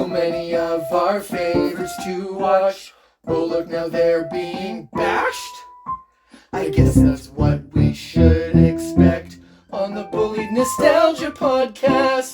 many of our favorites to watch. Oh look, now they're being bashed. I guess that's what we should expect on the Bullied Nostalgia Podcast.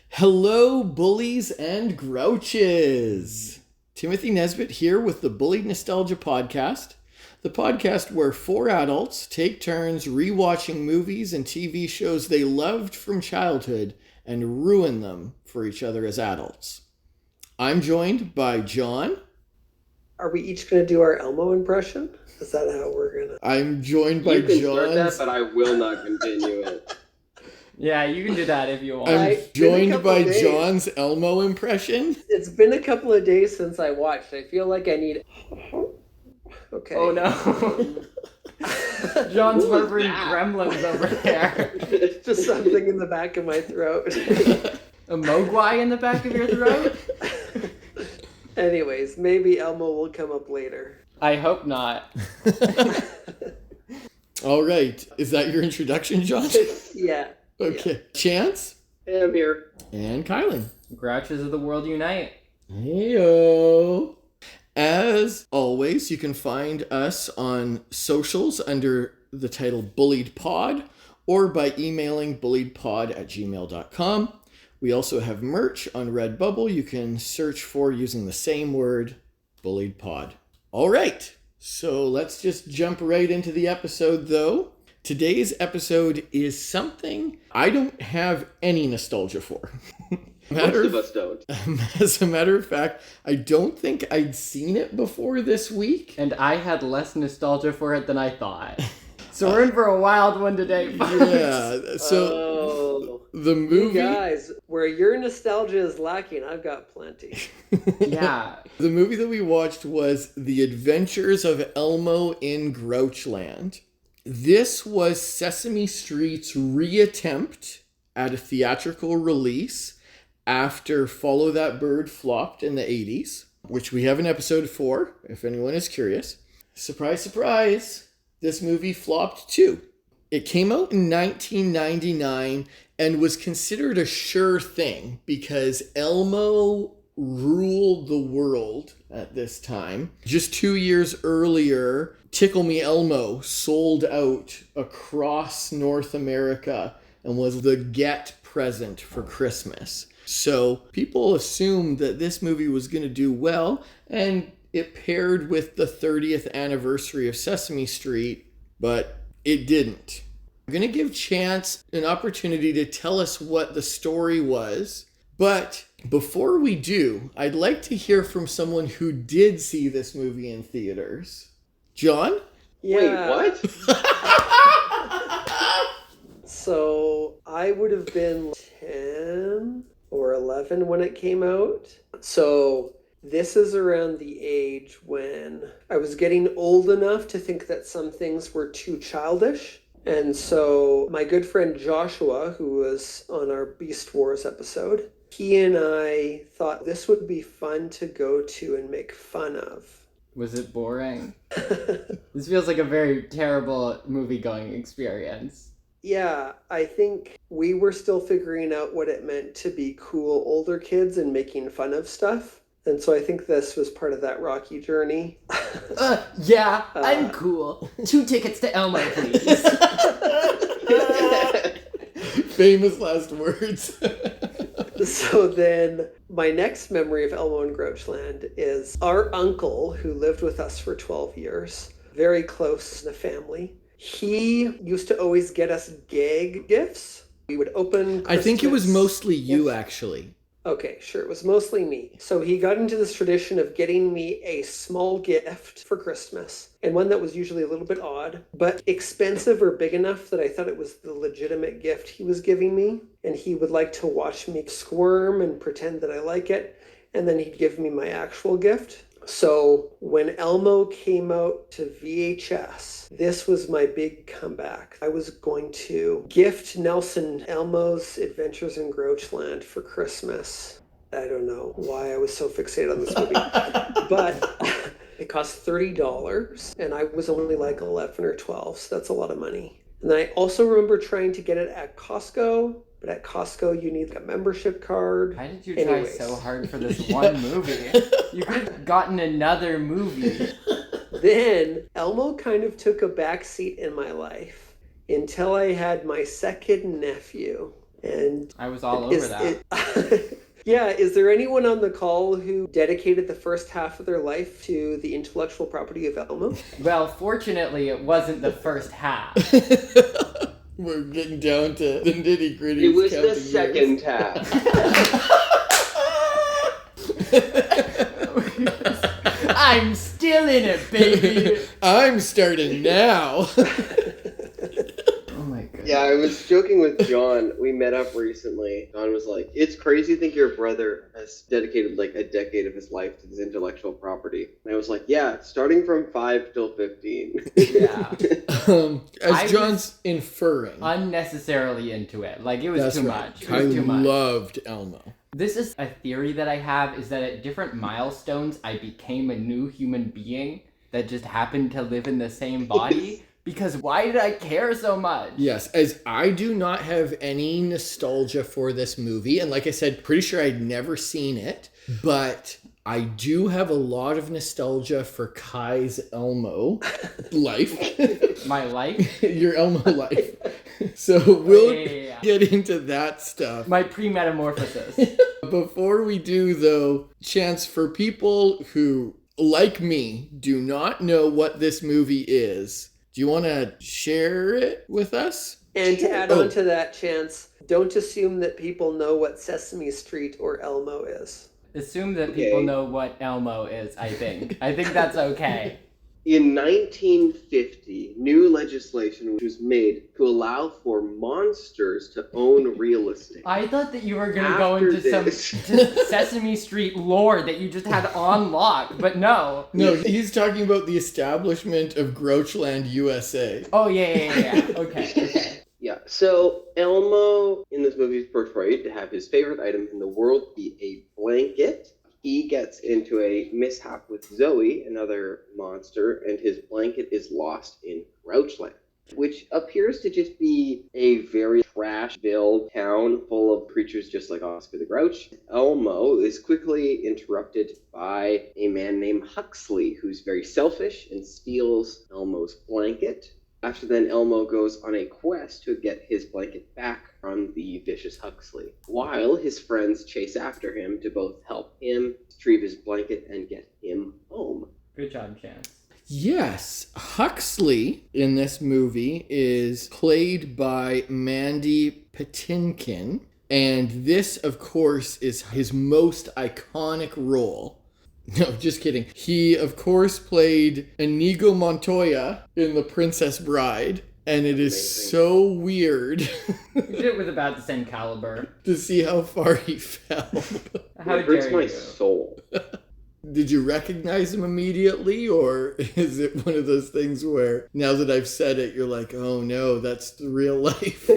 Hello, bullies and grouches. Timothy Nesbitt here with the Bullied Nostalgia Podcast, the podcast where four adults take turns rewatching movies and TV shows they loved from childhood and ruin them for each other as adults. I'm joined by John. Are we each going to do our Elmo impression? Is that how we're going to? I'm joined by You can John. start that, but I will not continue it. Yeah, you can do that if you want. I'm joined by John's Elmo impression. It's been a couple of days since I watched. I feel like I need... Okay. Oh no. John's whispering gremlins over there. It's just something in the back of my throat. A mogwai in the back of your throat? Anyways, maybe Elmo will come up later. I hope not. All right. Is that your introduction, John? Yeah. Okay. Yeah. Chance? Hey, I'm here. And Kylan. Grouches of the world unite. Heyo. As always, you can find us on socials under the title Bullied Pod or by emailing bulliedpod@gmail.com. We also have merch on Redbubble you can search for using the same word, Bullied Pod. All right, so let's just jump right into the episode, though. Today's episode is something I don't have any nostalgia for. Most of us don't. As a matter of fact, I don't think I'd seen it before this week. And I had less nostalgia for it than I thought. So we're in for a wild one today, folks. Yeah, so the movie... You guys, where your nostalgia is lacking, I've got plenty. Yeah. The movie that we watched was The Adventures of Elmo in Grouchland. This was Sesame Street's reattempt at a theatrical release after Follow That Bird flopped in the 80s, which we have an episode for, if anyone is curious. Surprise, surprise, this movie flopped too. It came out in 1999 and was considered a sure thing because Elmo ruled the world at this time. Just 2 years earlier, Tickle Me Elmo sold out across North America and was the get present for Christmas. So people assumed that this movie was going to do well, and it paired with the 30th anniversary of Sesame Street, but it didn't. I'm going to give Chance an opportunity to tell us what the story was, but before we do, I'd like to hear from someone who did see this movie in theaters. John? Yeah. Wait, what? So I would have been 10 or 11 when it came out. So this is around the age when I was getting old enough to think that some things were too childish. And so my good friend Joshua, who was on our Beast Wars episode, he and I thought this would be fun to go to and make fun of. Was it boring? This feels like a very terrible movie-going experience. Yeah, I think we were still figuring out what it meant to be cool older kids and making fun of stuff. And so I think this was part of that rocky journey. Yeah, I'm cool. 2 tickets to Elmo, please. Famous last words. So then my next memory of Elmo and Grouchland is our uncle who lived with us for 12 years, very close in the family. He used to always get us gag gifts. We would open Christmas. I think it was mostly you, actually. Okay, sure. It was mostly me. So he got into this tradition of getting me a small gift for Christmas, and one that was usually a little bit odd, but expensive or big enough that I thought it was the legitimate gift he was giving me. And he would like to watch me squirm and pretend that I like it, and then he'd give me my actual gift. So when Elmo came out to VHS, this was my big comeback. I was going to gift Nelson Elmo's Adventures in Grouchland for Christmas. I don't know why I was so fixated on this movie, but it cost $30 and I was only like 11 or 12, so that's a lot of money. And I also remember trying to get it at Costco, But at Costco, you need a membership card. Why did you Anyways. try so hard for this one movie? You could have gotten another movie. Then Elmo kind of took a backseat in my life until I had my second nephew. And I was all over that. Yeah, is there anyone on the call who dedicated the first half of their life to the intellectual property of Elmo? Well, fortunately, it wasn't the first half. We're getting down to the nitty gritty. It was the second half. I'm still in it, baby. I'm starting now. Oh my god. Yeah, I was joking with John. We met up recently. John was like, "It's crazy to think your brother has dedicated like a decade of his life to this intellectual property." And I was like, "Yeah, starting from 5 till 15." Yeah. As John's inferring. Unnecessarily into it. Like, it was That's too right. much. It I was too much. loved Elmo. This is a theory that I have, is that at different milestones, I became a new human being that just happened to live in the same body. Because why did I care so much? Yes, as I do not have any nostalgia for this movie. And like I said, pretty sure I'd never seen it. But I do have a lot of nostalgia for Kai's Elmo life. My life? Your Elmo life. So we'll Yeah. get into that stuff. My pre-metamorphosis. Before we do, though, chance for people who, like me, do not know what this movie is. Do you want to share it with us? And to add on to that, Chance, don't assume that people know what Sesame Street or Elmo is. Assume that people know what Elmo is, I think. I think that's okay. In 1950, new legislation was made to allow for monsters to own real estate. I thought that you were going to go After into this- some Sesame Street lore that you just had on lock, but no. No, he's talking about the establishment of Grouchland, USA. Oh, yeah. Okay. Yeah, so Elmo in this movie is portrayed to have his favorite item in the world be a blanket. He gets into a mishap with Zoe, another monster, and his blanket is lost in Grouchland, which appears to just be a very trash-filled town full of creatures just like Oscar the Grouch. Elmo is quickly interrupted by a man named Huxley, who's very selfish and steals Elmo's blanket. After then, Elmo goes on a quest to get his blanket back from the vicious Huxley, while his friends chase after him to both help him retrieve his blanket and get him home. Good job, Chance. Yes, Huxley in this movie is played by Mandy Patinkin, and this, of course, is his most iconic role. No, just kidding. He, of course, played Inigo Montoya in The Princess Bride, and it is Amazing. so weird You did it with about the same caliber. to see how far he fell. How It hurts dare my you? soul. Did you recognize him immediately, or is it one of those things where now that I've said it, you're like, oh no, that's the real life?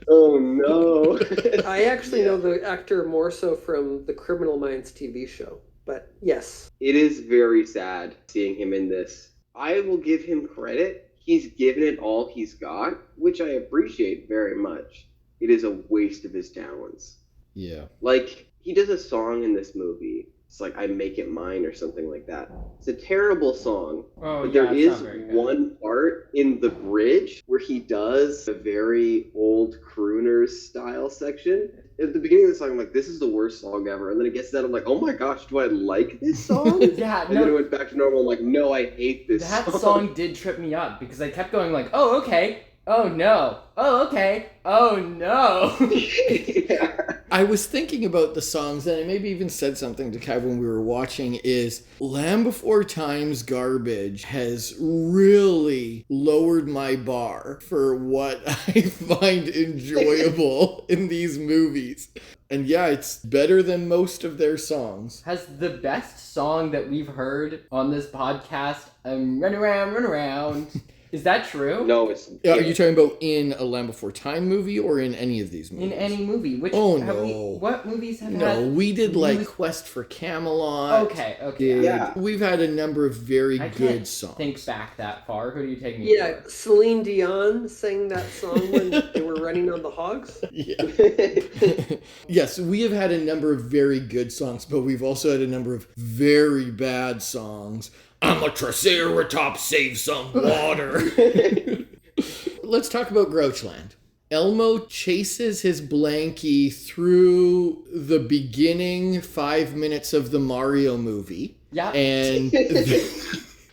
Oh no. I actually know the actor more so from the Criminal Minds TV show. But yes. It is very sad seeing him in this. I will give him credit. He's given it all he's got, which I appreciate very much. It is a waste of his talents. Yeah. Like, he does a song in this movie. It's like, I Make It Mine or something like that. It's a terrible song. Oh, But yeah, there it's is not very good. one part in the bridge where he does a very old crooners style section. At the beginning of the song, I'm like, this is the worst song ever. And then it gets to that, I'm like, oh my gosh, do I like this song? Yeah, And then it no, went back to normal. I'm like, no, I hate this that song did trip me up because I kept going like, oh, okay. Oh, no. Oh, okay. Oh, no. Yeah. I was thinking about the songs, and I maybe even said something to Kev when we were watching, is Land Before Time's Garbage has really lowered my bar for what I find enjoyable in these movies. And yeah, it's better than most of their songs. Has the best song that we've heard on this podcast, Run Around, Is that true? No, it's... Are you talking about in A Land Before Time movie or in any of these movies? In any movie. Which what movies have No, we did like Quest for Camelot. Okay. Yeah. We've had a number of very good songs. Think back that far. Who do you take me Yeah, Celine Dion sang that song when they were running on the hogs. Yeah. Yes, we have had a number of very good songs, but we've also had a number of very bad songs. I'm a triceratops, save some water. Let's talk about Grouchland. Elmo chases his blankie through the beginning 5 minutes of the Mario movie. Yeah. And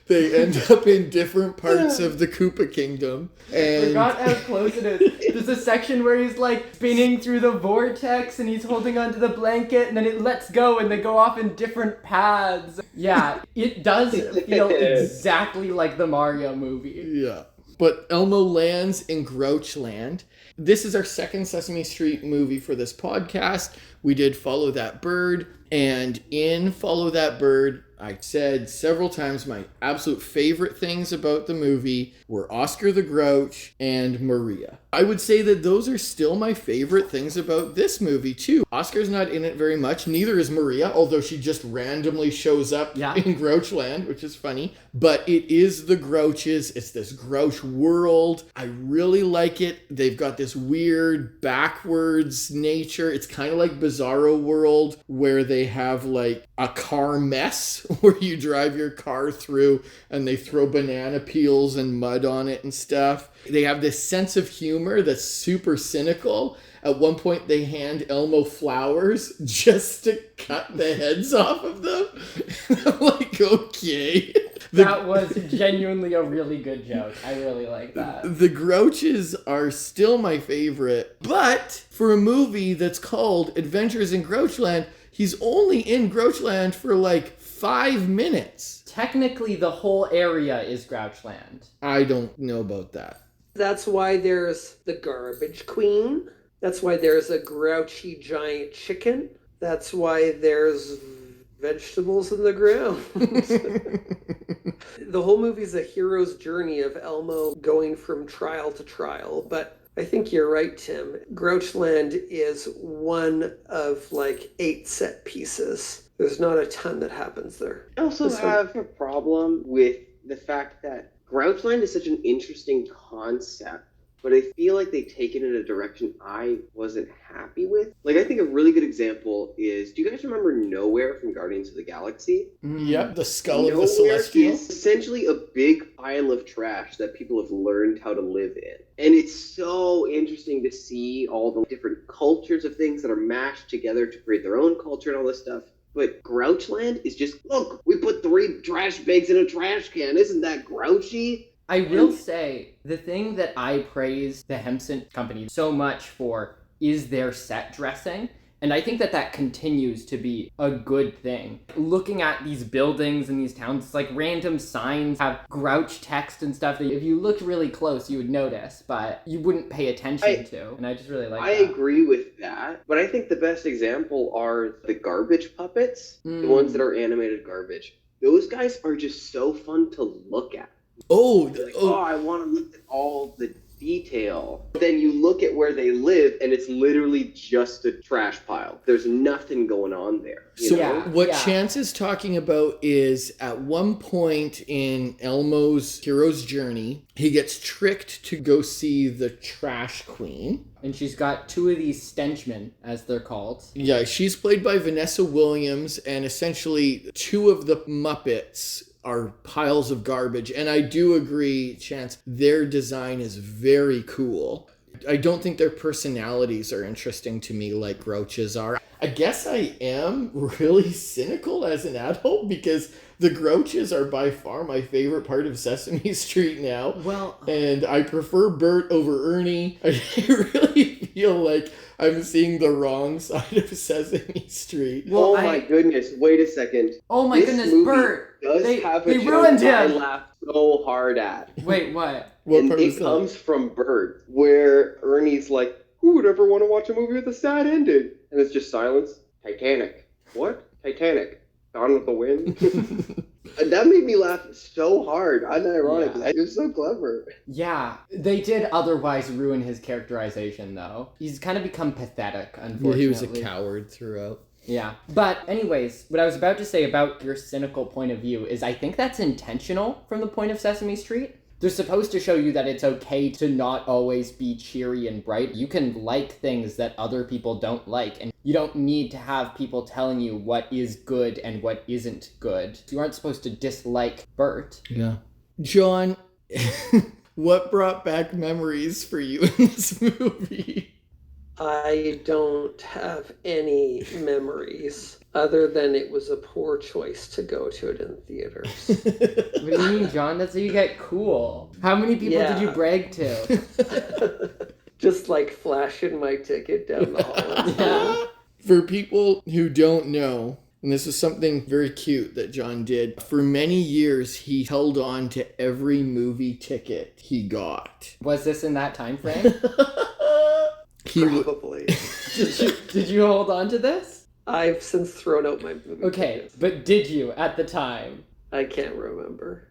they end up in different parts of the Koopa Kingdom. And I forgot how close it is. There's a section where he's like spinning through the vortex and he's holding onto the blanket and then it lets go and they go off in different paths. Yeah, it does feel exactly like the Mario movie. Yeah. But Elmo lands in Grouchland. This is our second Sesame Street movie for this podcast. We did Follow That Bird. And in Follow That Bird, I said several times my absolute favorite things about the movie were Oscar the Grouch and Maria. I would say that those are still my favorite things about this movie too. Oscar's not in it very much, neither is Maria, although she just randomly shows up in Grouchland, which is funny. But it is the Grouches, it's this Grouch world. I really like it. They've got this weird backwards nature. It's kind of like Bizarro World, where they have like a car mess where you drive your car through and they throw banana peels and mud on it and stuff. They have this sense of humor that's super cynical. At one point, they hand Elmo flowers just to cut the heads off of them. I'm like, okay. That was genuinely a really good joke. I really like that. The Grouches are still my favorite, but for a movie that's called Adventures in Grouchland, he's only in Grouchland for like 5 minutes. Technically, the whole area is Grouchland. I don't know about that. That's why there's the Garbage Queen. That's why there's a grouchy giant chicken. That's why there's vegetables in the ground. The whole movie's a hero's journey of Elmo going from trial to trial. But I think you're right, Tim. Grouchland is one of like 8 set pieces. There's not a ton that happens there. I also have a problem with the fact that Grouchland is such an interesting concept, but I feel like they take it in a direction I wasn't happy with. Like, I think a really good example is, do you guys remember Nowhere from Guardians of the Galaxy? Yep, the skull of Nowhere the Celestial. is essentially a big pile of trash that people have learned how to live in. And it's so interesting to see all the different cultures of things that are mashed together to create their own culture and all this stuff. But Grouchland is just, look, we put 3 trash bags in a trash can. Isn't that grouchy? I will say, the thing that I praise the Hempson Company so much for is their set dressing. And I think that that continues to be a good thing. Looking at these buildings and these towns, it's like random signs have Grouch text and stuff that if you looked really close, you would notice, but you wouldn't pay attention to. And I just really like that. I agree with that. But I think the best example are the garbage puppets, the ones that are animated garbage. Those guys are just so fun to look at. I want to look at all the detail. Then you look at where they live and it's literally just a trash pile. There's nothing going on there. What Chance is talking about is at one point in Elmo's hero's journey, he gets tricked to go see the Trash Queen. And she's got 2 of these stenchmen, as they're called. Yeah, she's played by Vanessa Williams, and essentially 2 of the Muppets are piles of garbage. And I do agree, Chance, their design is very cool. I don't think their personalities are interesting to me like Grouch's are. I guess I am really cynical as an adult because the Grouches are by far my favorite part of Sesame Street now. And I prefer Bert over Ernie. I really feel like I'm seeing the wrong side of Sesame Street. My goodness, wait a second. Oh my goodness, Bert! They ruined him! I laughed so hard at. Wait, what? And it comes from Bert, where Ernie's like, who would ever want to watch a movie with a sad ending? And it's just silence. Titanic. What? Titanic. Gone with the Wind? That made me laugh so hard, unironically. Yeah. You're so clever. Yeah, they did otherwise ruin his characterization, though. He's kind of become pathetic, unfortunately. He was a coward throughout. Yeah. But anyways, what I was about to say about your cynical point of view is I think that's intentional from the point of Sesame Street. They're supposed to show you that it's okay to not always be cheery and bright. You can like things that other people don't like, and you don't need to have people telling you what is good and what isn't good. You aren't supposed to dislike Bert. Yeah. John, what brought back memories for you in this movie? I don't have any memories other than it was a poor choice to go to it in theaters. What do you mean, John? That's how you get cool. How many people did you brag to? Just like flashing my ticket down the hall. Yeah. For people who don't know, and this is something very cute that John did, for many years he held on to every movie ticket he got. Was this in that time frame? Probably. Did you hold on to this? I've since thrown out my movie tickets. But did you at the time? I can't remember.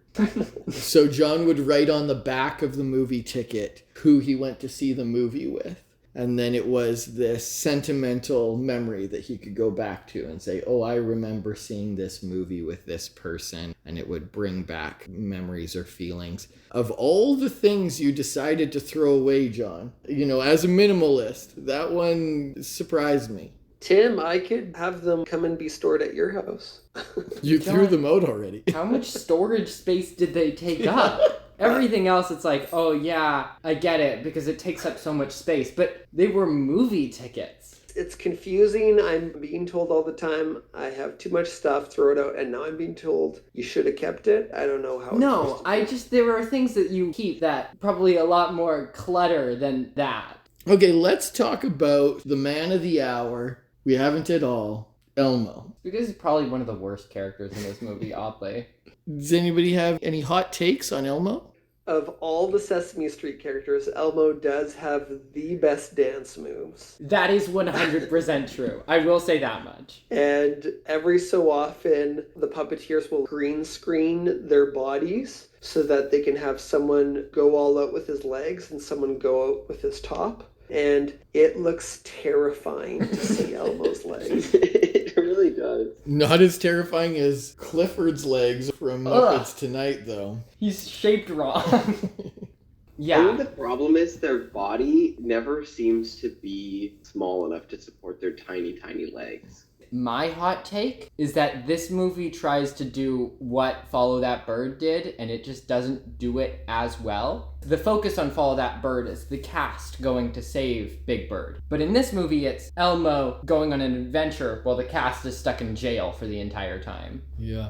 So John would write on the back of the movie ticket who he went to see the movie with. And then it was this sentimental memory that he could go back to and say, oh, I remember seeing this movie with this person. And it would bring back memories or feelings. Of all the things you decided to throw away, John, as a minimalist, that one surprised me. Tim, I could have them come and be stored at your house. You threw them out already. How much storage space did they take up? Everything else, it's like, oh yeah, I get it, because it takes up so much space. But they were movie tickets. It's confusing. I'm being told all the time I have too much stuff, throw it out, and now I'm being told you should have kept it. I don't know how. No, there are things that you keep that probably a lot more clutter than that. Okay, let's talk about the man of the hour. We haven't at all. Elmo. Because he's probably one of the worst characters in this movie, oddly. Does anybody have any hot takes on Elmo? Of all the Sesame Street characters, Elmo does have the best dance moves. That is 100% true. I will say that much. And every so often, the puppeteers will green screen their bodies so that they can have someone go all out with his legs and someone go out with his top. And it looks terrifying to see Elmo's legs. It really does. Not as terrifying as Clifford's legs from Muppets Tonight, though. He's shaped wrong. Yeah. I think the problem is their body never seems to be small enough to support their tiny, tiny legs. My hot take is that this movie tries to do what Follow That Bird did, and it just doesn't do it as well. The focus on Follow That Bird is the cast going to save Big Bird. But in this movie, it's Elmo going on an adventure while the cast is stuck in jail for the entire time. Yeah.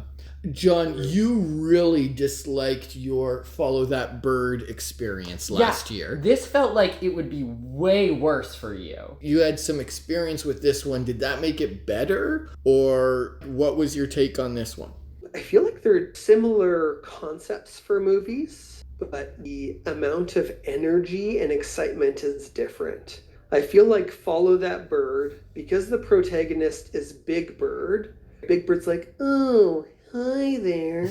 John, you really disliked your Follow That Bird experience last year. This felt like it would be way worse for you. You had some experience with this one. Did that make it better? Or what was your take on this one? I feel like they're similar concepts for movies, but the amount of energy and excitement is different. I feel like Follow That Bird, because the protagonist is Big Bird's like, oh, hi there,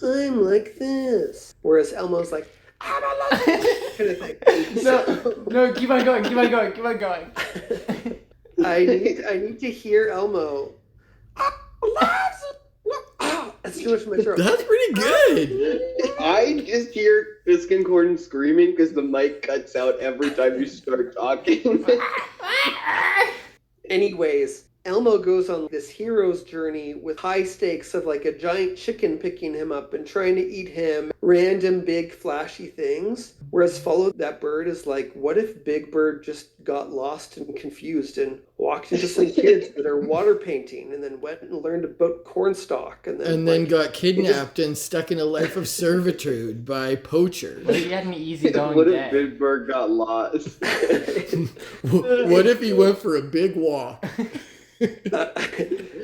I'm like this. Whereas Elmo's like, I'm a like this kind of thing. No, keep on going. I need to hear Elmo. That's too much for my throat. That's pretty good. I just hear Biskin Corden screaming because the mic cuts out every time you start talking. Anyways, Elmo goes on this hero's journey with high stakes of like a giant chicken picking him up and trying to eat him, random big flashy things. Whereas Follow That Bird is like, what if Big Bird just got lost and confused and walked into some kids that are water painting and then went and learned about cornstalk and then got kidnapped and stuck in a life of servitude by poachers. What if he had an easygoing What day? if Big Bird got lost? What if he went for a big walk?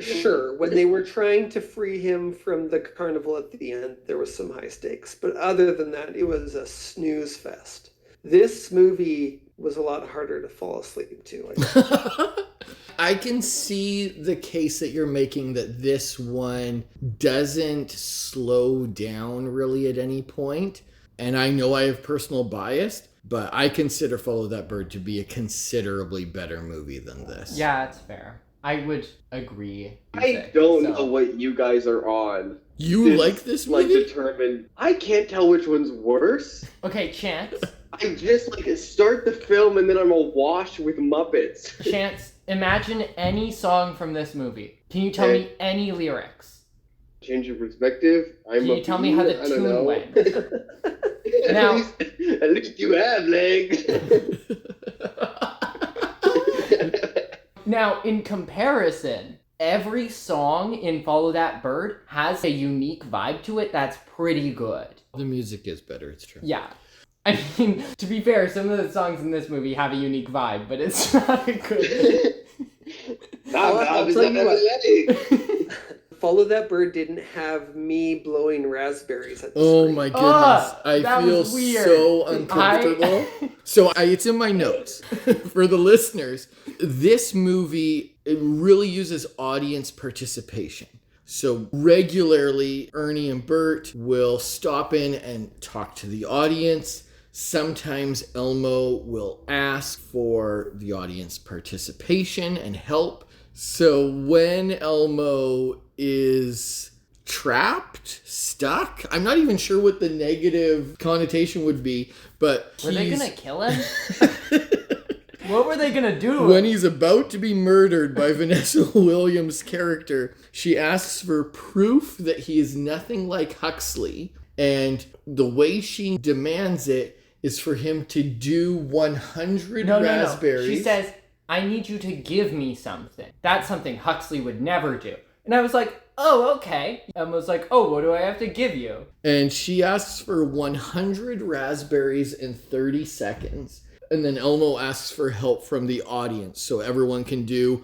Sure, when they were trying to free him from the carnival at the end, there was some high stakes. But other than that, it was a snooze fest. This movie was a lot harder to fall asleep to. I guess. I can see the case that you're making that this one doesn't slow down really at any point. And I know I have personal bias, but I consider Follow That Bird to be a considerably better movie than this. Yeah, it's fair. I would agree. I don't know what you guys are on. You like this movie? Determined. I can't tell which one's worse. Okay, Chance. I just start the film and then I'm awash with Muppets. Chance, imagine any song from this movie. Can you tell me any lyrics? Change of perspective. Can you tell me how the tune went? Now, at least you have legs. Now, in comparison, every song in Follow That Bird has a unique vibe to it that's pretty good. The music is better, it's true. Yeah. I mean, to be fair, some of the songs in this movie have a unique vibe, but it's not a good... I'll tell you what. Follow That Bird didn't have me blowing raspberries at the screen. My goodness. I feel so uncomfortable. So it's in my notes. For the listeners, this movie, it really uses audience participation. So regularly, Ernie and Bert will stop in and talk to the audience. Sometimes Elmo will ask for the audience participation and help. So when Elmo is trapped, stuck, I'm not even sure what the negative connotation would be, but Were they gonna kill him? What were they gonna do? When he's about to be murdered by Vanessa Williams' character, she asks for proof that he is nothing like Huxley, and the way she demands it is for him to do 100 raspberries. No. She says, I need you to give me something. That's something Huxley would never do. And I was like, oh, okay. Emma was like, oh, what do I have to give you? And she asks for 100 raspberries in 30 seconds. And then Elmo asks for help from the audience so everyone can do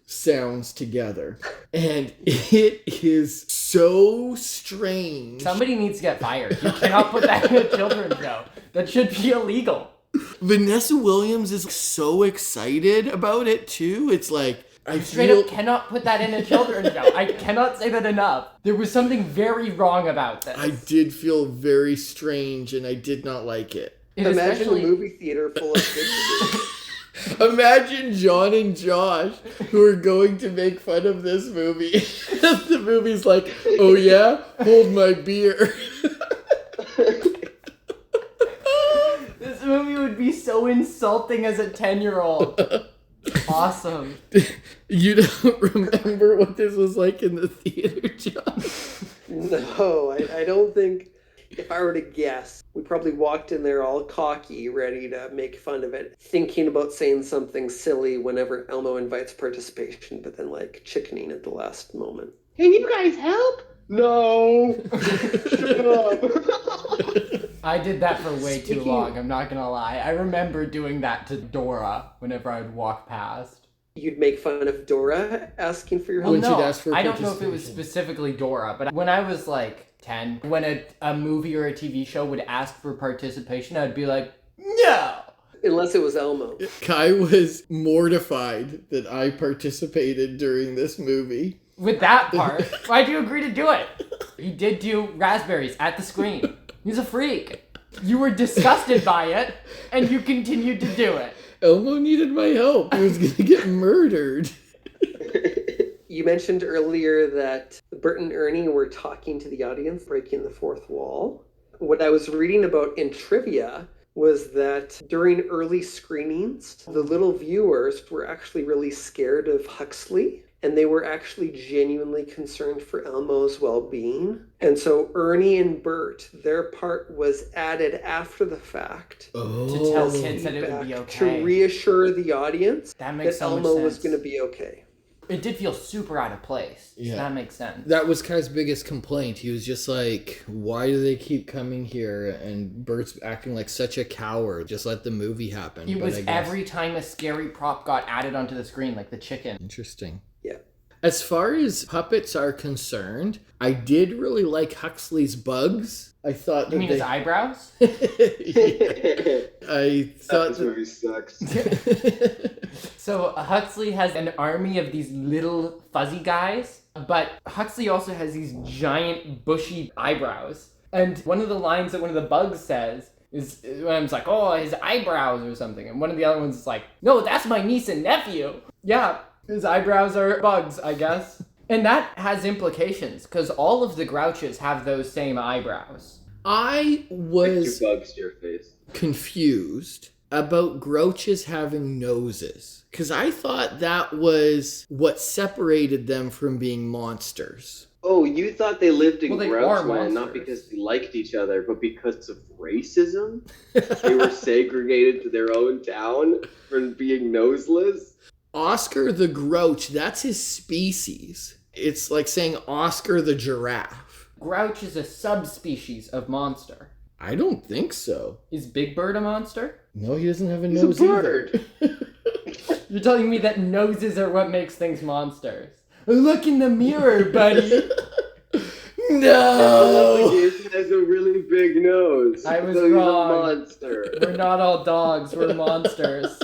sounds together. And it is so strange. Somebody needs to get fired. You cannot put that in a children's show. That should be illegal. Vanessa Williams is so excited about it too. It's like, I straight up cannot put that in a children's show. I cannot say that enough. There was something very wrong about this. I did feel very strange and I did not like it. Imagine a movie theater full of kids. Imagine John and Josh who are going to make fun of this movie. The movie's like, oh yeah? Hold my beer. This movie would be so insulting as a 10-year-old. Awesome. You don't remember what this was like in the theater, John? No, I don't think... If I were to guess, we probably walked in there all cocky, ready to make fun of it, thinking about saying something silly whenever Elmo invites participation, but then chickening at the last moment. Can you guys help? No. Shut up. I did that for way too long, I'm not gonna lie. I remember doing that to Dora whenever I would walk past. You'd make fun of Dora asking for your help? Well, no, I don't know if it was specifically Dora, but when I was 10, when a movie or a TV show would ask for participation, I'd be like, no! Unless it was Elmo. Kai was mortified that I participated during this movie. With that part, why'd you agree to do it? He did do raspberries at the screen. He's a freak. You were disgusted by it, and you continued to do it. Elmo needed my help. He was going to get murdered. You mentioned earlier that Bert and Ernie were talking to the audience, breaking the fourth wall. What I was reading about in trivia was that during early screenings, the little viewers were actually really scared of Huxley, and they were actually genuinely concerned for Elmo's well-being. And so Ernie and Bert, their part was added after the fact. To tell kids that it would be okay. To reassure the audience that so Elmo was going to be okay. It did feel super out of place. Yeah. So that makes sense. That was Kai's biggest complaint. He was just like, why do they keep coming here? And Bert's acting like such a coward. Just let the movie happen. It was every time a scary prop got added onto the screen, like the chicken. Interesting. Yeah. As far as puppets are concerned, I did really like Huxley's bugs. I thought You mean his eyebrows? Yeah. I thought This movie sucks. So Huxley has an army of these little fuzzy guys, but Huxley also has these giant bushy eyebrows. And one of the lines that one of the bugs says is when it's like, oh, his eyebrows or something. And one of the other ones is like, no, that's my niece and nephew. Yeah, his eyebrows are bugs, I guess. And that has implications, because all of the Grouches have those same eyebrows. I was Two bugs to your face. confused about Grouches having noses, because I thought that was what separated them from being monsters. Oh, you thought they lived in Well, they are Grouchland not monsters. because they liked each other, but because of racism? They were segregated to their own town for being noseless? Oscar the Grouch, that's his species. It's like saying Oscar the giraffe. Grouch is a subspecies of monster. I don't think so. Is Big Bird a monster? No, he doesn't have a He's nose a bird. either. You're telling me that noses are what makes things monsters? Look in the mirror, buddy. No! It has a really big nose. I was so wrong. He's a monster. We're not all dogs, we're monsters.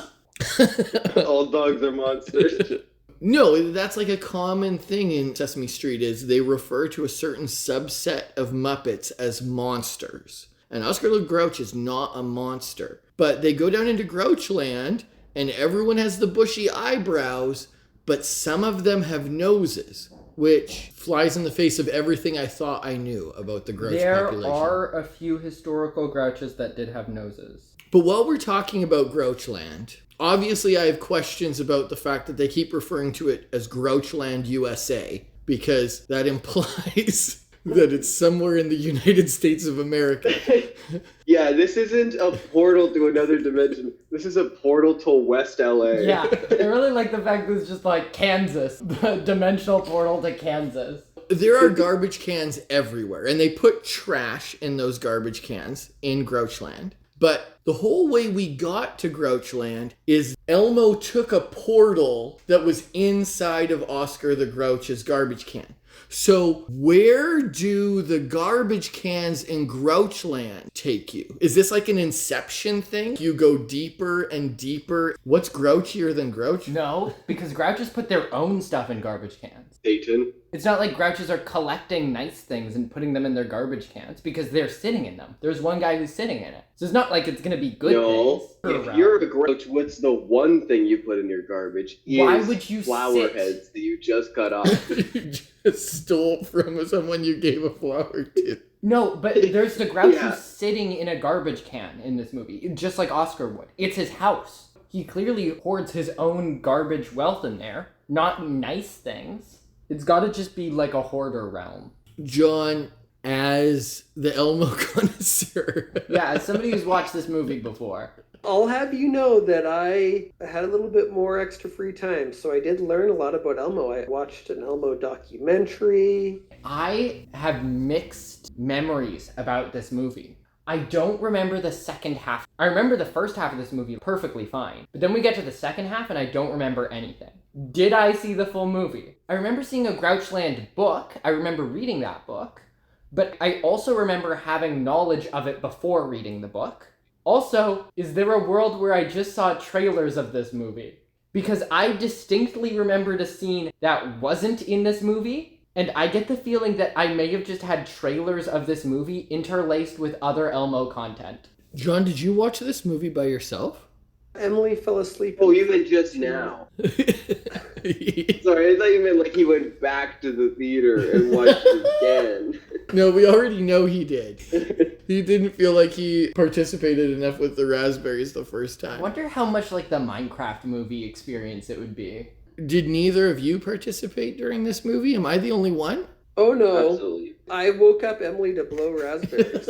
All dogs are monsters. No, that's like a common thing in Sesame Street is they refer to a certain subset of Muppets as monsters. And Oscar the Grouch is not a monster. But they go down into Grouchland and everyone has the bushy eyebrows, but some of them have noses, which flies in the face of everything I thought I knew about the Grouch There population. are a few historical Grouches that did have noses. But while we're talking about Grouchland, obviously I have questions about the fact that they keep referring to it as Grouchland, USA, because that implies that it's somewhere in the United States of America. Yeah, this isn't a portal to another dimension. This is a portal to West LA. Yeah, I really like the fact that it's just like Kansas, the dimensional portal to Kansas. There are garbage cans everywhere, and they put trash in those garbage cans in Grouchland. But the whole way we got to Grouchland is Elmo took a portal that was inside of Oscar the Grouch's garbage can. So where do the garbage cans in Grouchland take you? Is this like an Inception thing? You go deeper and deeper. What's grouchier than Grouch? No, because Grouches put their own stuff in garbage cans. Satan. It's not like Grouches are collecting nice things and putting them in their garbage cans because they're sitting in them. There's one guy who's sitting in it. So it's not like it's going to be good No. things. If you're a Grouch, what's the one thing you put in your garbage? Why Is would you flower sit? heads that you just cut off. You just stole from someone you gave a flower to. No, but there's the Grouch Yeah. who's sitting in a garbage can in this movie, just like Oscar would. It's his house. He clearly hoards his own garbage wealth in there, not nice things. It's got to just be like a hoarder realm. John, as the Elmo connoisseur. Yeah, as somebody who's watched this movie before. I'll have you know that I had a little bit more extra free time, so I did learn a lot about Elmo. I watched an Elmo documentary. I have mixed memories about this movie. I don't remember the second half. I remember the first half of this movie perfectly fine. But then we get to the second half and I don't remember anything. Did I see the full movie? I remember seeing a Grouchland book. I remember reading that book. But I also remember having knowledge of it before reading the book. Also, is there a world where I just saw trailers of this movie? Because I distinctly remembered a scene that wasn't in this movie. And I get the feeling that I may have just had trailers of this movie interlaced with other Elmo content. John, did you watch this movie by yourself? Emily fell asleep. Oh, even just now. Sorry, I thought you meant like he went back to the theater and watched it again. No, we already know he did. He didn't feel like he participated enough with the raspberries the first I time. wonder how much like the Minecraft movie experience it would be. Did neither of you participate during this movie? Am I the only one? Oh no. Absolutely. I woke up Emily to blow raspberries.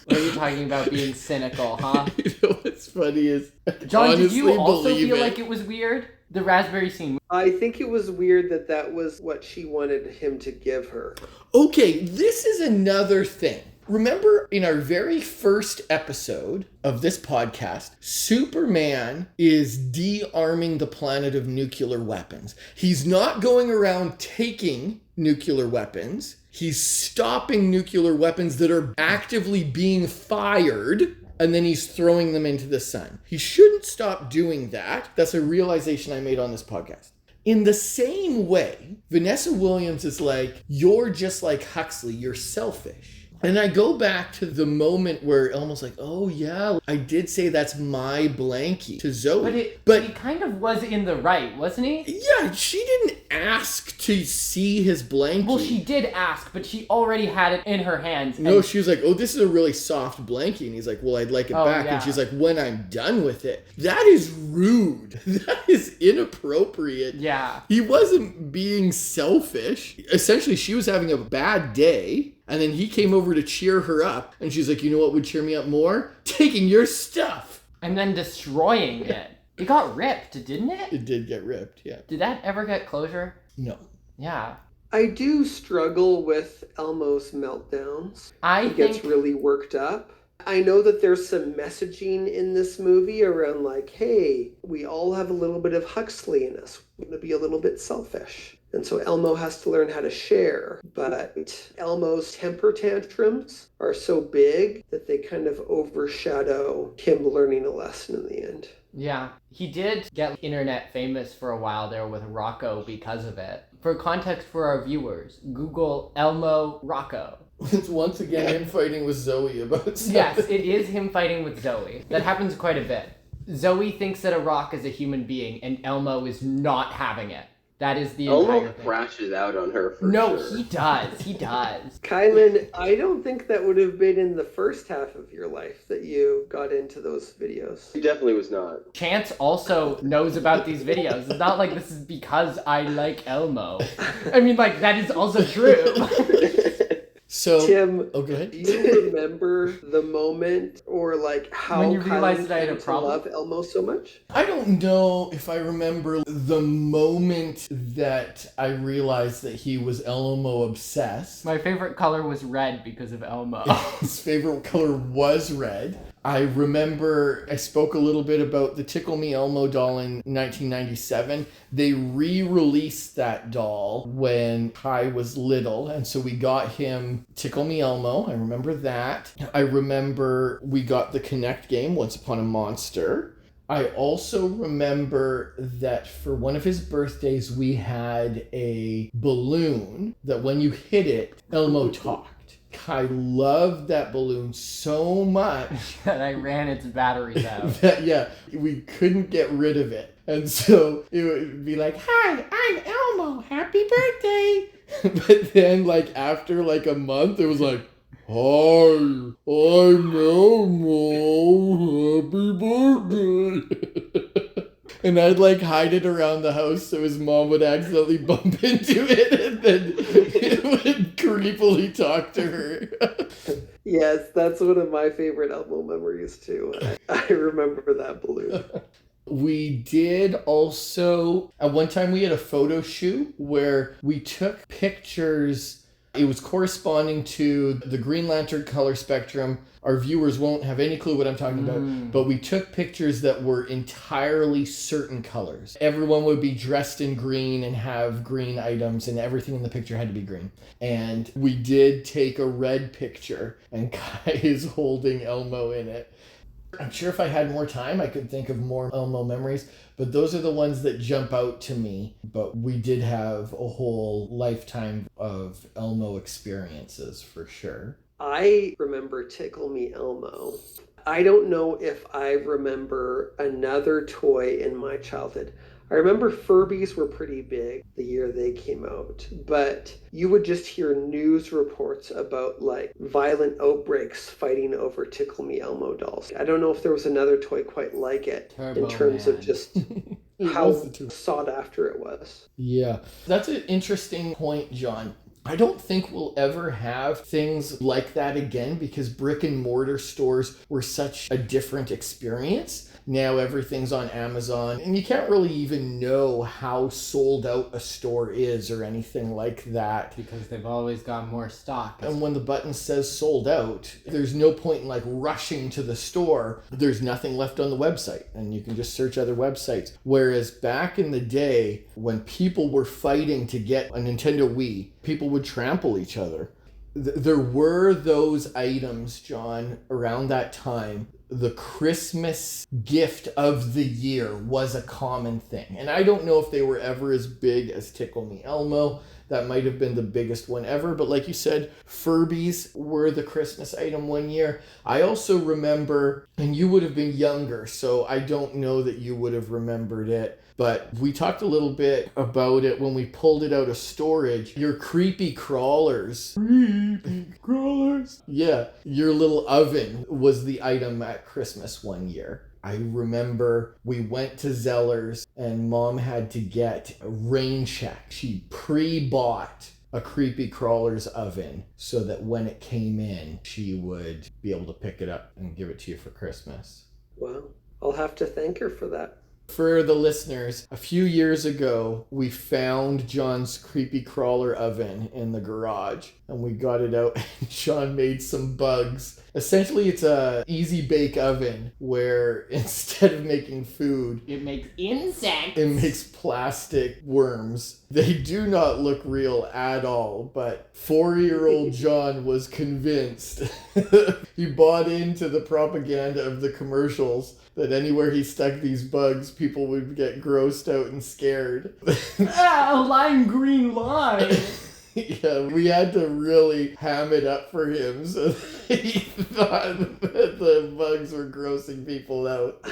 What are you talking about being cynical, huh? You know what's funny is, John, did you honestly also believe feel it. like it was weird? The raspberry scene. I think it was weird that was what she wanted him to give her. Okay, this is another thing. Remember in our very first episode of this podcast, Superman is de-arming the planet of nuclear weapons. He's not going around taking nuclear weapons. He's stopping nuclear weapons that are actively being fired, and then he's throwing them into the sun. He shouldn't stop doing that. That's a realization I made on this podcast. In the same way, Vanessa Williams is like, you're just like Huxley, you're selfish. And I go back to the moment where Elmo's like, oh yeah, I did say that's my blankie to Zoe. But he kind of was in the right, wasn't he? Yeah, she didn't ask to see his blankie. Well, she did ask, but she already had it in her hands. No, she was like, oh, this is a really soft blankie. And he's like, well, I'd like it back. Yeah. And she's like, when I'm done with it. That is rude. That is inappropriate. Yeah. He wasn't being selfish. Essentially, she was having a bad day. And then he came over to cheer her up. And she's like, you know what would cheer me up more? Taking your stuff. And then destroying it. It got ripped, didn't it? It did get ripped, yeah. Did that ever get closure? No. Yeah. I do struggle with Elmo's meltdowns. He gets really worked up. I know that there's some messaging in this movie around like, hey, we all have a little bit of Huxley in us. We're going to be a little bit selfish. And so Elmo has to learn how to share. But Elmo's temper tantrums are so big that they kind of overshadow him learning a lesson in the end. Yeah. He did get internet famous for a while there with Rocco because of it. For context for our viewers, Google Elmo Rocco. It's once again him fighting with Zoe about something. Yes, it is him fighting with Zoe. That happens quite a bit. Zoe thinks that a rock is a human being, and Elmo is not having it. That is the entire Elmo thing. crashes out on her for No, sure. he does. He does. Kylan, I don't think that would have been in the first half of your life that you got into those videos. He definitely was not. Chance also knows about these videos. It's not like this is because I like Elmo. I mean, like, that is also true. So, Tim, oh, go ahead. do you remember the moment or like how When you realized Kylan that I had a came to problem? love Elmo so much? I don't know if I remember the moment that I realized that he was Elmo obsessed. My favorite color was red because of Elmo. His favorite color was red. I remember I spoke a little bit about the Tickle Me Elmo doll in 1997. They re-released that doll when Kai was little, and so we got him Tickle Me Elmo. I remember that. I remember we got the Connect game, Once Upon a Monster. I also remember that for one of his birthdays, we had a balloon that when you hit it, Elmo talked. I loved that balloon so much that I ran its batteries out. that, yeah, we couldn't get rid of it. And so it would be like, hi, I'm Elmo, happy birthday. But then like after like a month, it was like, hi, I'm Elmo, happy birthday. And I'd like hide it around the house so his mom would accidentally bump into it and then it would creepily talk to her. Yes, that's one of my favorite Elmo memories too. I remember that balloon. We did also, at one time we had a photo shoot where we took pictures. It was corresponding to the Green Lantern color spectrum. Our viewers won't have any clue what I'm talking about, but we took pictures that were entirely certain colors. Everyone would be dressed in green and have green items, and everything in the picture had to be green. And we did take a red picture, and Kai is holding Elmo in it. I'm sure if I had more time, I could think of more Elmo memories, but those are the ones that jump out to me. But we did have a whole lifetime of Elmo experiences for sure. I remember Tickle Me Elmo. I don't know if I remember another toy in my childhood. I remember Furbies were pretty big the year they came out, but you would just hear news reports about like violent outbreaks fighting over Tickle Me Elmo dolls. I don't know if there was another toy quite like it in terms of just how sought after it was. Yeah, that's an interesting point, John. I don't think we'll ever have things like that again because brick and mortar stores were such a different experience. Now everything's on Amazon, and you can't really even know how sold out a store is or anything like that. Because they've always got more stock. And when the button says sold out, there's no point in like rushing to the store. There's nothing left on the website, and you can just search other websites. Whereas back in the day, when people were fighting to get a Nintendo Wii, people would trample each other. There were those items, John, around that time. The Christmas gift of the year was a common thing. And I don't know if they were ever as big as Tickle Me Elmo. That might have been the biggest one ever. But like you said, Furbies were the Christmas item one year. I also remember, and you would have been younger, so I don't know that you would have remembered it, but we talked a little bit about it when we pulled it out of storage. Your creepy crawlers. Creepy crawlers. Yeah, your little oven was the item at Christmas one year. I remember we went to Zeller's and Mom had to get a rain check. She pre-bought a creepy crawlers oven so that when it came in, she would be able to pick it up and give it to you for Christmas. Wow. I'll have to thank her for that. For the listeners, a few years ago, we found John's creepy crawler oven in the garage, and we got it out, and John made some bugs. Essentially, it's a easy bake oven where instead of making food, it makes insects. It makes plastic worms. They do not look real at all, but 4-year-old John was convinced. He bought into the propaganda of the commercials that anywhere he stuck these bugs, people would get grossed out and scared. A lime green line. Yeah, we had to really ham it up for him so that he thought that the bugs were grossing people out.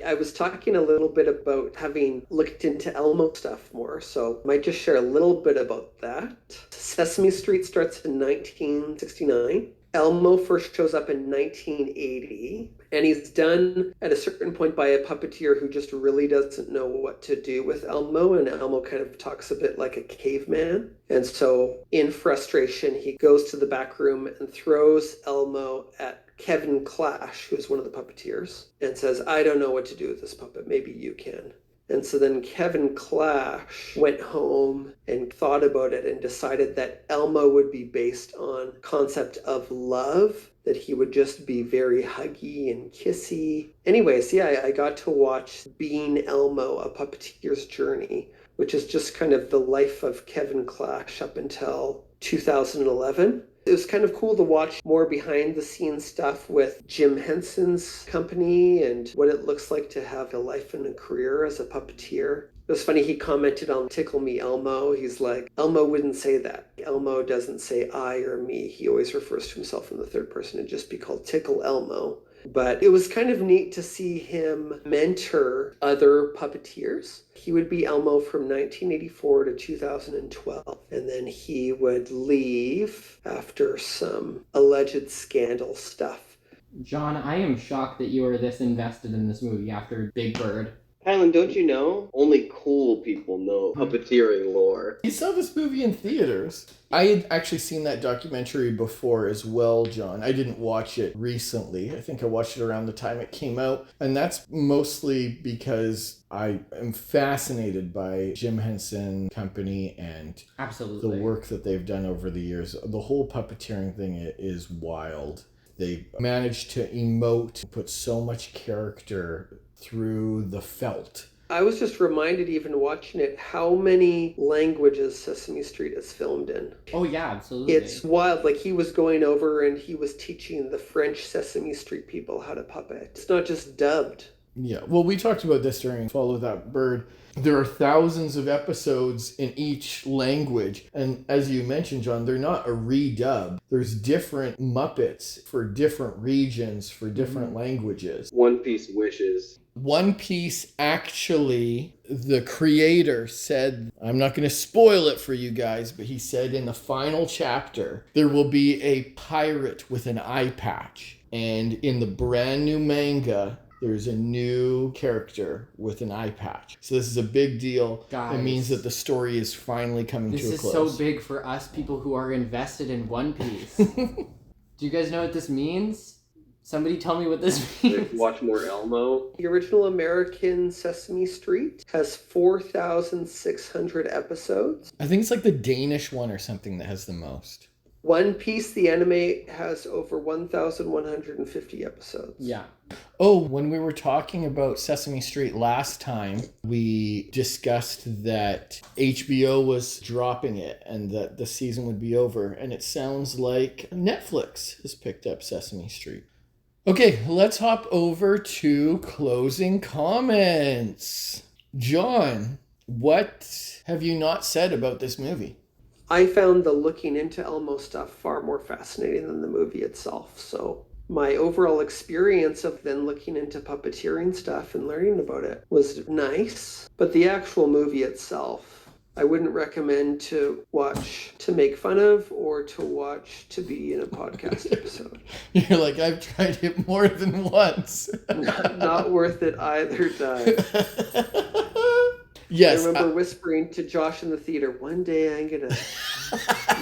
I was talking a little bit about having looked into Elmo stuff more, so I might just share a little bit about that. Sesame Street starts in 1969. Elmo first shows up in 1980, and he's done at a certain point by a puppeteer who just really doesn't know what to do with Elmo, and Elmo kind of talks a bit like a caveman. And so, in frustration, he goes to the back room and throws Elmo at Kevin Clash, who's one of the puppeteers, and says, "I don't know what to do with this puppet, maybe you can." And so then Kevin Clash went home and thought about it and decided that Elmo would be based on concept of love, that he would just be very huggy and kissy. Anyways, yeah, I got to watch Being Elmo, A Puppeteer's Journey, which is just kind of the life of Kevin Clash up until 2011. It was kind of cool to watch more behind the scenes stuff with Jim Henson's company and what it looks like to have a life and a career as a puppeteer. It was funny, he commented on Tickle Me Elmo. He's like, Elmo wouldn't say that. Elmo doesn't say I or me. He always refers to himself in the third person and just be called Tickle Elmo. But it was kind of neat to see him mentor other puppeteers. He would be Elmo from 1984 to 2012, and then he would leave after some alleged scandal stuff. John, I am shocked that you are this invested in this movie after Big Bird. Kylan, don't you know? Only cool people know puppeteering lore. You saw this movie in theaters. I had actually seen that documentary before as well, John. I didn't watch it recently. I think I watched it around the time it came out. And that's mostly because I am fascinated by Jim Henson Company and Absolutely. the work that they've done over the years. The whole puppeteering thing is wild. They managed to emote, put so much character through the felt. I was just reminded, even watching it, how many languages Sesame Street is filmed in. Oh yeah, absolutely. It's wild. Like, he was going over and he was teaching the French Sesame Street people how to puppet. It's not just dubbed. Yeah, well, we talked about this during Follow That Bird. There are thousands of episodes in each language. And as you mentioned, John, they're not a redub. There's different Muppets for different regions, for different languages. One Piece wishes. One Piece, actually, the creator said, I'm not going to spoil it for you guys, but he said in the final chapter, there will be a pirate with an eye patch. And in the brand new manga, there's a new character with an eye patch. So this is a big deal. Guys, it means that the story is finally coming to a close. This is so big for us people who are invested in One Piece. Do you guys know what this means? Somebody tell me what this means. Watch more Elmo. The original American Sesame Street has 4,600 episodes. I think it's like the Danish one or something that has the most. One Piece, the anime, has over 1,150 episodes. Yeah. Oh, when we were talking about Sesame Street last time, we discussed that HBO was dropping it and that the season would be over. And it sounds like Netflix has picked up Sesame Street. Okay, let's hop over to closing comments. John, what have you not said about this movie? I found the looking into Elmo stuff far more fascinating than the movie itself. So my overall experience of then looking into puppeteering stuff and learning about it was nice. But the actual movie itself, I wouldn't recommend to watch to make fun of or to watch to be in a podcast episode. You're like, I've tried it more than once. Not worth it either, Doug. Yes. I remember whispering to Josh in the theater, one day I'm going to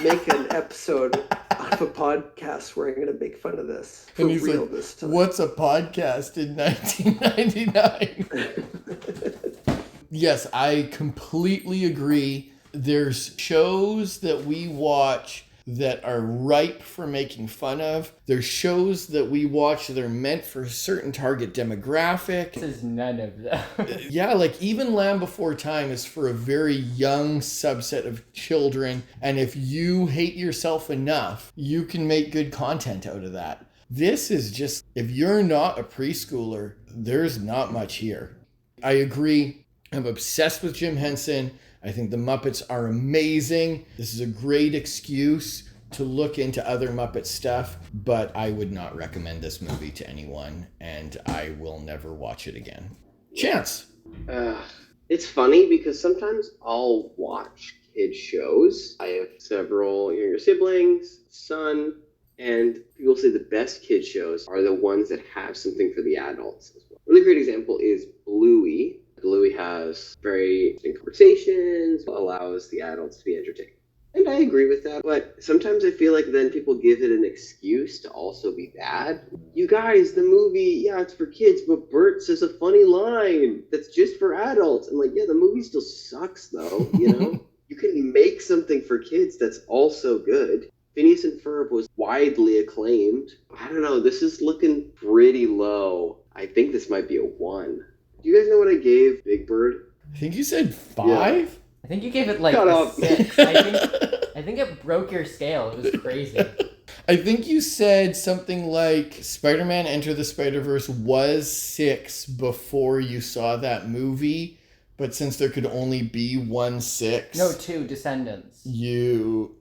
make an episode of a podcast where I'm going to make fun of this. For And he's real like, this time. what's a podcast in 1999? Yes, I completely agree. There's shows that we watch that are ripe for making fun of. There's shows that we watch that are meant for a certain target demographic. This is none of them. Yeah, like even Land Before Time is for a very young subset of children. And if you hate yourself enough, you can make good content out of that. This is just, if you're not a preschooler, there's not much here. I agree. I'm obsessed with Jim Henson. I think the Muppets are amazing. This is a great excuse to look into other Muppet stuff, but I would not recommend this movie to anyone, and I will never watch it again. Chance. It's funny because sometimes I'll watch kid shows. I have several younger siblings, son, and people say the best kid shows are the ones that have something for the adults as well. A really great example is Bluey. Bluey has very interesting conversations, allows the adults to be entertained. And I agree with that, but sometimes I feel like then people give it an excuse to also be bad. You guys, the movie, yeah, it's for kids, but Bert says a funny line that's just for adults. And like, yeah, the movie still sucks though, you know? You can make something for kids that's also good. Phineas and Ferb was widely acclaimed. I don't know, this is looking pretty low. I think this might be a 1. Do you guys know what I gave Big Bird? I think you said 5? Yeah. I think you gave it like Shut a up. 6. I think it broke your scale. It was crazy. I think you said something like Spider-Man Enter the Spider-Verse was 6 before you saw that movie, but since there could only be 1 6... No, 2 Descendants. You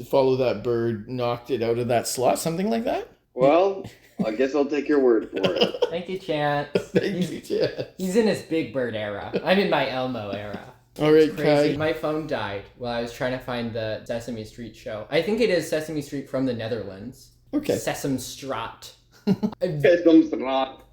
Follow That Bird knocked it out of that slot, something like that? Well, I guess I'll take your word for it. Thank you, Chance. Thank you, Chance. He's in his Big Bird era. I'm in my Elmo era. All right, Crazy. Kai. My phone died while I was trying to find the Sesame Street show. I think it is Sesame Street from the Netherlands. Okay. Sesame Straat. This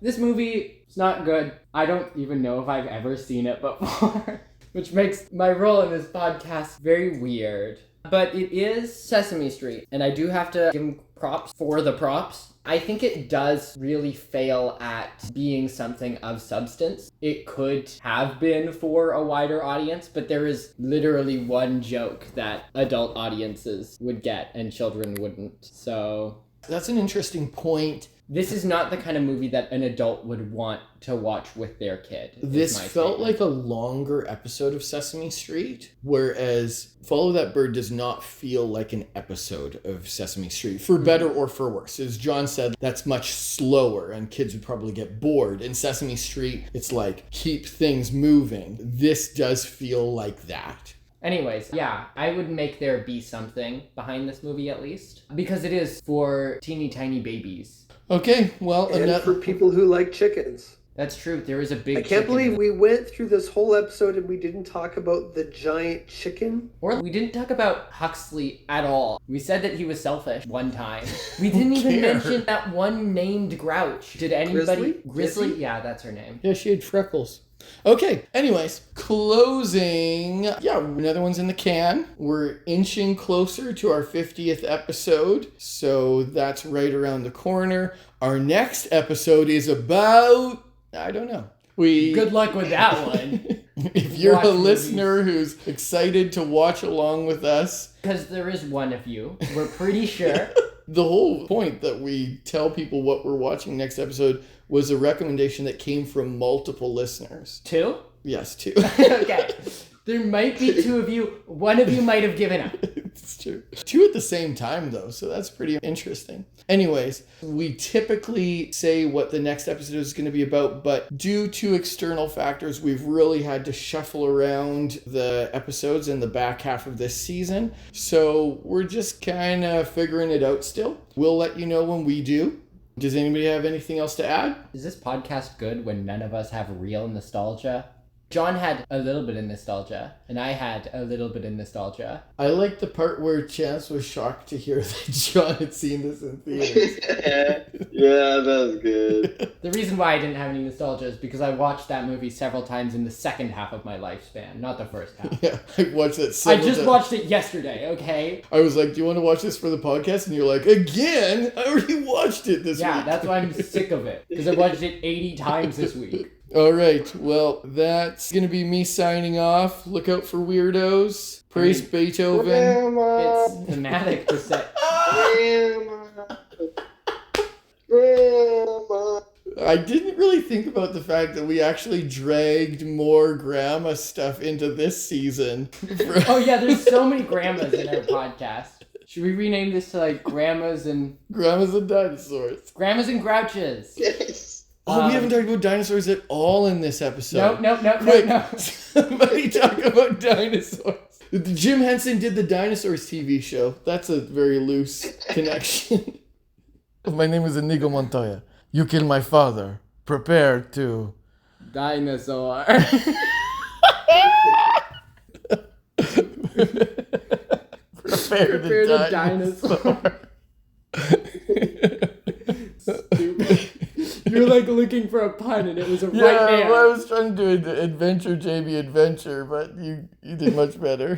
This movie is not good. I don't even know if I've ever seen it before, which makes my role in this podcast very weird. But it is Sesame Street, and I do have to give him props for the props. I think it does really fail at being something of substance. It could have been for a wider audience, but there is literally one joke that adult audiences would get and children wouldn't. So That's an interesting point. this is not the kind of movie that an adult would want to watch with their kid. This felt like a longer episode of Sesame Street, whereas Follow That Bird does not feel like an episode of Sesame Street, for better or for worse. As John said, that's much slower and kids would probably get bored. In Sesame Street, it's like, keep things moving. This does feel like that. Anyways, yeah, I would make there be something behind this movie at least, because it is for teeny tiny babies. Okay, well, And for people who like chickens. That's true. There is a big I can't chicken. believe we went through this whole episode and we didn't talk about the giant chicken. Or we didn't talk about Huxley at all. We said that he was selfish one time. We didn't even mention that one named Grouch. Did anybody? Grizzly? Grizzly? Grizzly? Yeah, that's her name. yeah, she had freckles. Okay, anyways, closing. Yeah, another one's in the can. We're inching closer to our 50th episode, so that's right around the corner. Our next episode is about, I don't know. Good luck with that one. If you're Watch a movies. listener who's excited to watch along with us, Because there is one of you. We're pretty sure. the whole point that we tell people what we're watching next episode was a recommendation that came from multiple listeners. 2? Yes, two. Okay. There might be 2 of you. One of you might have given up. It's true. 2 at the same time, though, so that's pretty interesting. Anyways, we typically say what the next episode is going to be about, but due to external factors, we've really had to shuffle around the episodes in the back half of this season. So we're just kind of figuring it out still. We'll let you know when we do. Does anybody have anything else to add? Is this podcast good when none of us have real nostalgia? John had a little bit of nostalgia, and I had a little bit of nostalgia. I like the part where Chance was shocked to hear that John had seen this in theaters. Yeah, that's good. The reason why I didn't have any nostalgia is because I watched that movie several times in the second half of my lifespan, not the first half. Yeah, I watched that I several just times. watched it yesterday, okay? I was like, do you want to watch this for the podcast? And you're like, again? I already watched it this Yeah, week. that's why I'm sick of it. Because I watched it 80 times this week. All right. Well, that's going to be me signing off. Look out for weirdos. Praise Beethoven. Grandma, It's thematic to say. Grandma, Grandma. I didn't really think about the fact that we actually dragged more grandma stuff into this season. Oh yeah, there's so many grandmas in our podcast. Should we rename this to like Grandmas and Grandmas and dinosaurs. Grouches? Yes. Oh, we haven't talked about dinosaurs at all in this episode. No. Quick, No. somebody talk about dinosaurs. Jim Henson did the Dinosaurs TV show. That's a very loose connection. My name is Inigo Montoya. You killed my father. Prepare to... Dinosaur. Prepare to dinosaur. Stupid. You're like looking for a pun and it was a Yeah, right there. well, I was trying to do Adventure Jamie Adventure, but you did much better.